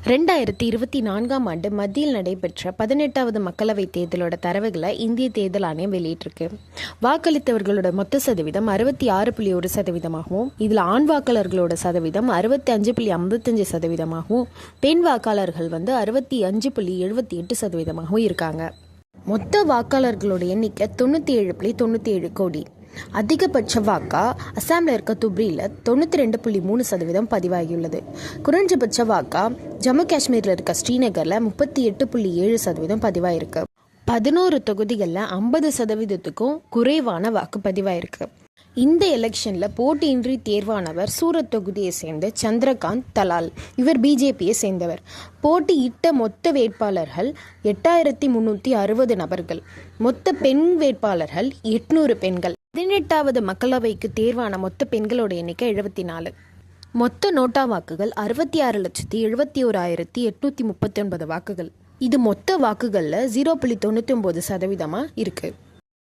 2024ஆம் ஆண்டு மத்தியில் நடைபெற்ற 18வது மக்களவைத் தேர்தலோட தரவுகளை இந்திய தேர்தல் ஆணையம் வெளியிட்டிருக்கு. வாக்களித்தவர்களோட மொத்த சதவீதம் 66.1%, இதில் ஆண் வாக்காளர்களோட சதவீதம் 65.55%, பெண் வாக்காளர்கள் 65.78% இருக்காங்க. மொத்த வாக்காளர்களோட எண்ணிக்கை 97.97 கோடி. அதிகபட்ச வாக்கா அசாமில் இருக்க துப்ரியில் 92.3% பதிவாகியுள்ளது. குறைஞ்சபட்ச வாக்கா ஜம்மு காஷ்மீரில் இருக்க ஸ்ரீநகரில் 38.7% பதிவாயிருக்கு. 11 தொகுதிகளில் 50%க்கும் குறைவான வாக்கு பதிவாயிருக்கு. இந்த எலெக்ஷனில் போட்டியின்றி தேர்வானவர் சூரத் தொகுதியை சேர்ந்த சந்திரகாந்த் தலால். இவர் பிஜேபியை சேர்ந்தவர். போட்டியிட்ட மொத்த வேட்பாளர்கள் 8360 நபர்கள். மொத்த பெண் வேட்பாளர்கள் 800 பெண்கள். 18வது மக்களவைக்கு தேர்வான மொத்த பெண்களோட எண்ணிக்கை 74. மொத்த நோட்டா வாக்குகள் 66,71,839 வாக்குகள். இது மொத்த வாக்குகளில் 0.99% இருக்கு.